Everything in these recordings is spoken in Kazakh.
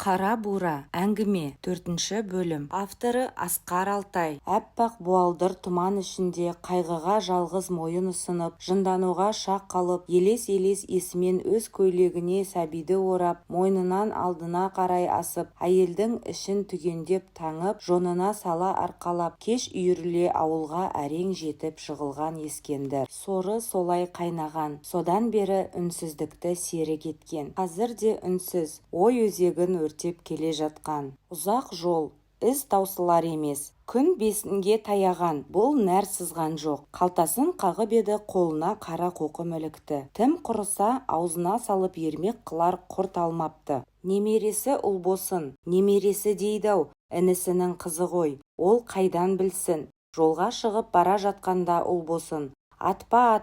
Қара бура. Әңгіме. 4-ші бөлім. Авторы Асқар Алтай. Аппақ буалдыр тұман ішінде қайғыға жалғыз мойын ұсынып, жындануға шақ қалып, елес-елес есімен өз көйлегіне сәбиді орап, мойнынан алдына қарай асып, әйелдің ішін түгендеп таңып, жонына сала арқалап, кеш үйіріле ауылға әрең жетіп жығылған Ескендір. Соры солай қайнаған. Содан бері үнсіздікті серік еткен. Қазір де үнсіз, ой өзегін өртеп келе жатқан. Ұзақ жол, із таусылар емес. Күн 5-ге таяған, бұл нәр сызған жоқ. Қалтасын қағып еді, қолына қара қоқым ілікті. Тым құрыса, аузына салып ермек қылар құрт алмапты. Немересі ұлбосын, немересі дейді-ау, інісінің қызы ғой. Ол қайдан білсін? Жолға шығып бара жатқанда ұлбосын: атпа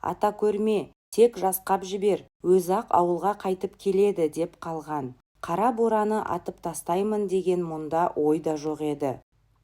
ата көрме, тек жасқап жібер, өзі-ақ ауылға қайтып келеді деп қалған. Қара бураны атып тастаймын деген мұнда ой да жоқ еді.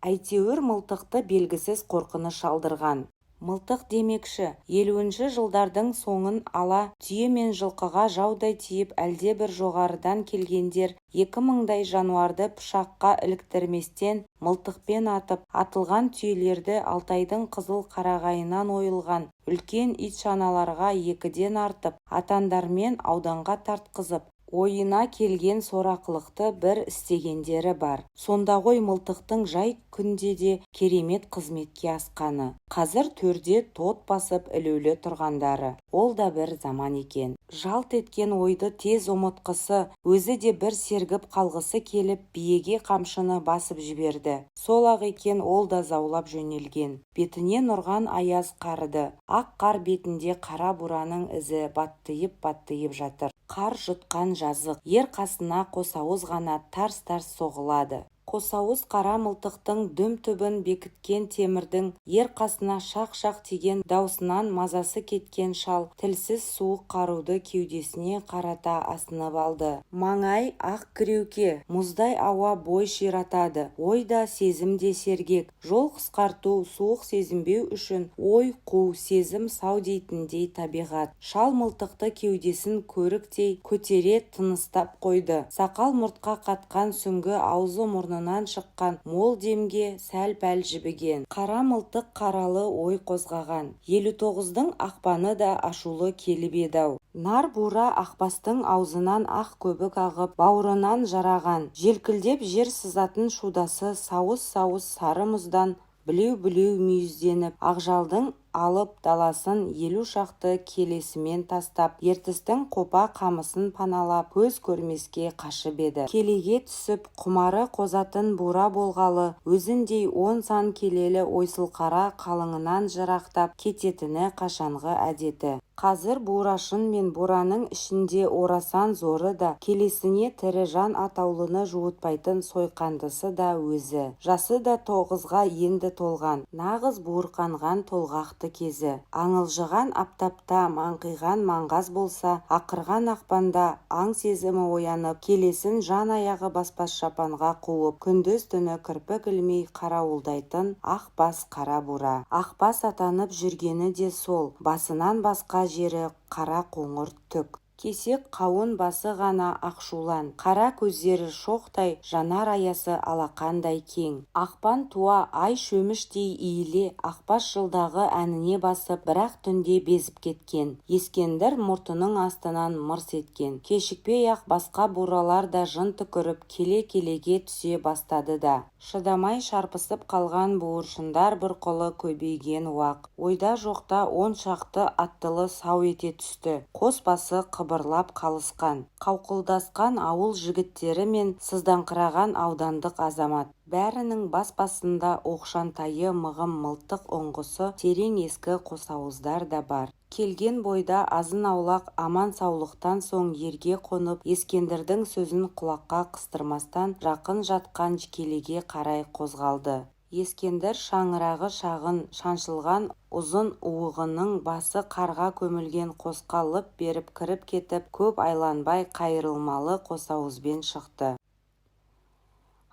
Әйтеуір мылтықты белгісіз қорқыныш алдырған. Мылтық демекші, 50-ші жылдардың соңын ала түйе мен жылқыға жаудай тиіп әлдебір жоғарыдан келгендер 2000-дай жануарды пышаққа іліктірместен мылтықпен атып, атылған түйелерді Алтайдың қызыл қарағайынан ойылған үлкен ит-шаналарға 2-ден артып, атандармен ауданға тартқызып, ойына келген сорақылықты бір істегендері бар. Сонда ғой мылтықтың жай күнде де керемет қызметке асқаны. Қазір төрде тот басып ілулі тұрғандары. Ол да бір заман екен. Жалт еткен ойды тез ұмытқысы, өзі де бір сергіп қалғысы келіп, биеге қамшыны басып жіберді. Сол-ақ екен, ол да заулап жөнелген. Бетінен ұрған аяз қарыды. Ақ қар бетінде қара бураның ізі баттиып жатыр. Қар жұтқан жазық, ер қасына қосауыз ғана тарс-тарс соғылады. Қосауыз қара мылтықтың дүм түбін бекіткен темірдің ер қасына шақ-шақ тиген даусынан мазасы кеткен шал тілсіз суық қаруды кеудесіне қарата асынып алды. Маңай ақ кіреуке, мұздай ауа бой ширатады. Ой да сезім де сергек. Жол қысқарту, суық сезінбеу үшін ой қу, сезім сау дейтіндей табиғат. Шал мылтықты кеудесін көріктей көтере тыныстап қойды. Сақал мұртқа қатқан сүңгі аузы мұрнынан шыққан мол демге сәл-пәл жібіген. Қара мылтық қаралы ой қозғаған. 59-дың ақпаны да ашулы келіп еді-ау. Нар бура ақбастың аузынан ақ көбік ағып, бауырынан жараған. Желкілдеп жер сызатын шудасы сауыс-сауыс сары мұздан білеу-білеу мүйізденіп, ақжалдың алып даласын 50 шақты келесімен тастап, ертістің қопа қамысын паналап, көз көрмеске қашып еді. Келеге түсіп, құмары қозатын бура болғалы, өзіндей 10 сан келелі ойсылқара қалыңынан жырақтап кететіні қашанғы әдеті. Қазір бурашын мен бураның ішінде орасан зоры да, келесіне тірі жан атаулыны жуытпайтын сойқандысы да өзі. Жасы да 9-ға енді толған, нағыз буырқанған толғақты кезі. Аңылжыған аптапта маңқиған маңғаз болса, ақырған ақпанда аң сезімі оянып, келесін жан аяғы баспас шапанға қуып, күндіз түні кірпік ілмей қарауылдайтын ақ бас қара бура. Ақ бас атанып жүргені де сол, басынан басқа жері қара қоңыр түк. Кесек қауын басы ғана ақшулан, қара көздері шоқтай, жанар аясы алақандай кең. Ақпан туа ай шөміштей иіле, ақбас жылдағы әніне басып, бірақ түнде безіп кеткен. Ескендір мұртының астынан мырс еткен. Кешікпей ақ басқа буралар да жын түкіріп, келе-келеге түсе бастады да. Шыдамай шарпысып қалған буыршындар бұрқылы көбейген уақ. Ойда жоқта 10 шақты аттылы сау ете түсті. Қос басы қыбырлап қалысқан. Қауқылдасқан ауыл жігіттері мен сызданқыраған аудандық азамат. Бәрінің бас-басында оқшантайы мығым мылтық ұңғысы терең ескі қосауыздар да бар. Келген бойда азын-аулақ аман-саулықтан соң ерге қонып, Ескендірдің сөзін құлаққа қыстырмастан жақын жатқан келеге қарай қозғалды. Ескендір шаңырағы шағын, шаншылған ұзын уығының басы қарға көмілген қосқа лып беріп кіріп кетіп, көп айланбай қайырылмалы қосауызбен шықты.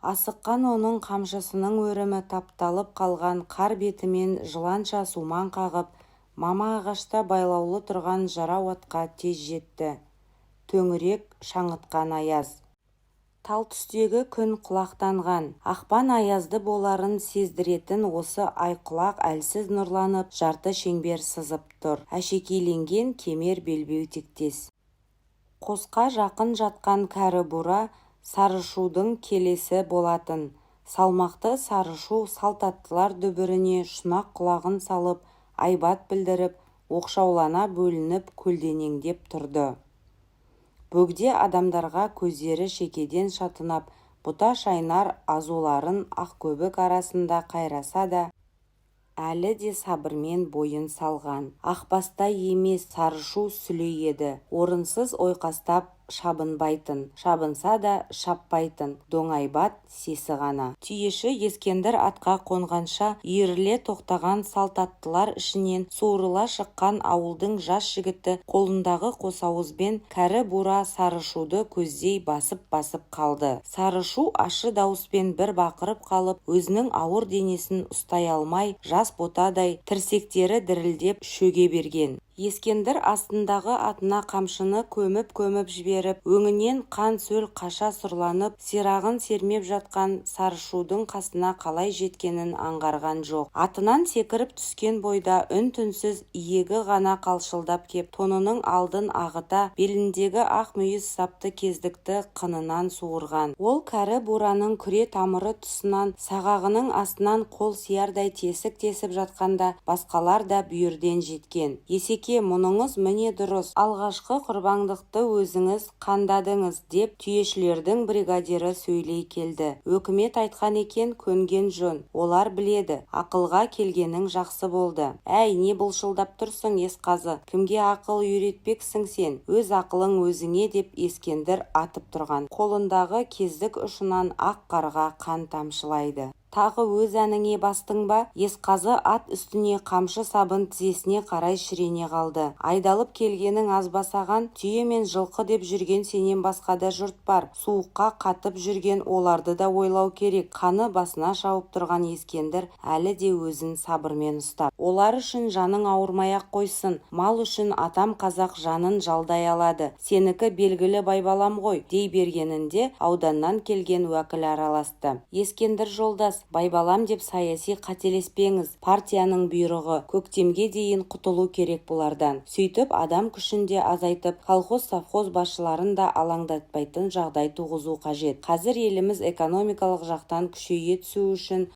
Асыққан оның қамшысының өрімі тапталып қалған қар бетімен жыланша сумаң қағып, мама ағашта байлаулы тұрған жарау атқа тез жетті. Төңірек шаңытқан аяз. тал түстегі күн құлақтанған, ақпан аязды боларын сездіретін осы айқұлақ әлсіз нұрланып, жарты шеңбер сызып тұр. Әшекейленген кемер белбеу тектес. Қосқа жақын жатқан кәрі бура Сарышудың келесі болатын. Салмақты Сарышу салт аттылар дүбіріне шұнақ құлағын салып, айбат білдіріп, оқшаулана бөлініп көлденеңдеп тұрды. Бөгде адамдарға көздері шекеден шатынап, бұта шайнар азуларын ақкөбік арасында қайраса да, әлі де сабырмен бойын салған. Ақбастай емес Сарышу сүлей еді. Орынсыз ойқастап шабынбайтын, шабынса да шаппайтын, доңайбат сесі ғана. Түйеші Ескендір атқа қонғанша иіріле тоқтаған салт аттылар ішінен суырыла шыққан ауылдың жас жігіті қолындағы қосауызбен кәрі бура Сарышуды көздей басып қалды. Сарышу ащы дауыспен бір бақырып қалып, өзінің ауыр денесін ұстай алмай, жас ботадай тірсектері дірілдеп шөге берген. Ескендір астындағы атына қамшыны көміп жіберіп, өңінен қан сөл қаша сұрланып, сирағын сермеп жатқан Сарышудың қасына қалай жеткенін аңғарған жоқ. Атынан секіріп түскен бойда үн-түнсіз иегі ғана қалшылдап кеп, тонының алдын ағыта, беліндегі ақ мүйіз сапты кездікті қынынан суырған. Ол кәрі бураның күре тамыры тұсынан, сағағының астынан қол сиярдай тесік-тесіп жатқанда, басқалар да бүйірден жеткен. Есеке, мұныңыз міне дұрыс, алғашқы құрбандықты өзіңіз қандадыңыз, деп түйешілердің бригадирі сөйлей келді. Өкімет айтқан екен, көнген жөн, олар біледі, ақылға келгенің жақсы болды. Әй, не бұлшылдап тұрсың, Есқазы, кімге ақыл үйретпексің сен, өз ақылың өзіңе, деп Ескендір атып тұрған қолындағы кездік ұшынан ақ қарға қан тамшылайды. Тағы өз әніңе бастың ба? Есқазы ат үстіне қамшы сабын тізесіне қарай шірене қалды. Айдалып келгенің азбасаған, түйе мен жылқы деп жүрген сенен басқа да жұрт бар. Суыққа қатып жүрген оларды да ойлау керек. Қаны басына шауып тұрған Ескендір әлі де өзін сабырмен ұстап. Олар үшін жаның ауырмай-ақ қойсын. Мал үшін атам қазақ жанын жалдай алады. Сенікі белгілі байбалам ғой, дей бергенінде ауданнан келген уәкіл араласты. Ескендір жолдас, байбалам деп саяси қателеспеңіз, партияның бұйрығы, көктемге дейін құтылу керек бұлардан. Сөйтіп адам күшін де азайтып, колхоз-совхоз басшыларын да алаңдатпайтын жағдай туғызу қажет. Қазір еліміз экономикалық жақтан күшейе түсу үшін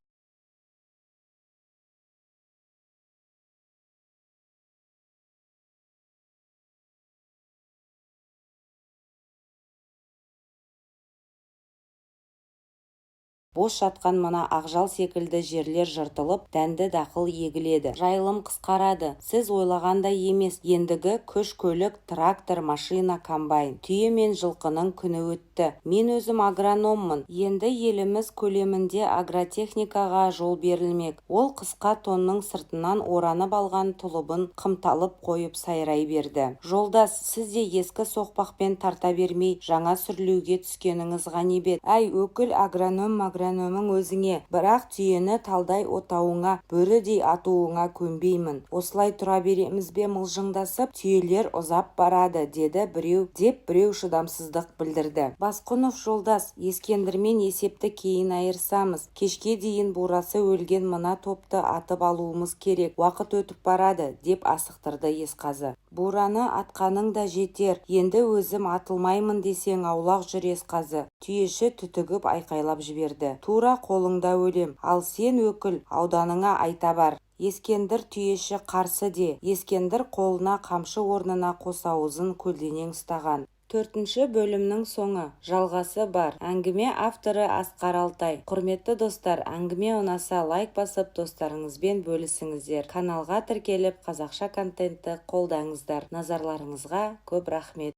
бос жатқан мына ақжал секілді жерлер жыртылып, дәнді дақыл егіледі. Жайылым қысқарады. Сіз ойлағандай емес, ендігі күш көлік, трактор, машина, комбайн. Түйе мен жылқының күні өтті. Мен өзім агрономмын. Енді еліміз көлемінде агротехникаға жол берілмек. Ол қысқа тонның сыртынан оранып алған тұлыбын қымталып қойып сайрай берді. Жолдас, сіз де ескі соқпақпен тарта бермей, жаңа сүрлеуге түскеніңіз ғанибет. Әй, өкіл агрономың өзіңе, бірақ түйені талдай отауыңа, бөрідей атуыңа көнбеймін. Осылай тұра береміз бе мылжыңдасып, түйелер ұзап барады, деді біреу шыдамсыздық білдірді. Басқұнов, жолдас, Ескендірмен есепті кейін айырсамыз. Кешке дейін бурасы өлген мына топты атып алуымыз керек. Уақыт өтіп барады, деп асықтырды Есқазы. Бураны атқаның да жетер. Енді өзім атылмаймын десең аулақ жүр, Есқазы. Түйеші түтігіп айқайлап жіберді. Тура қолыңда өлем. Ал сен өкіл, ауданыңа айта бар. Ескендір түйеші қарсы де. Ескендір қолына қамшы орнына қосауызын көлденең ұстаған. 4-ші бөлімнің соңы, жалғасы бар. Әңгіме авторы Асқар Алтай. Құрметті достар, әңгіме ұнаса лайк басып, достарыңызбен бөлісіңіздер. Каналға тіркеліп, қазақша контентті қолдаңыздар. Назарларыңызға көп рахмет.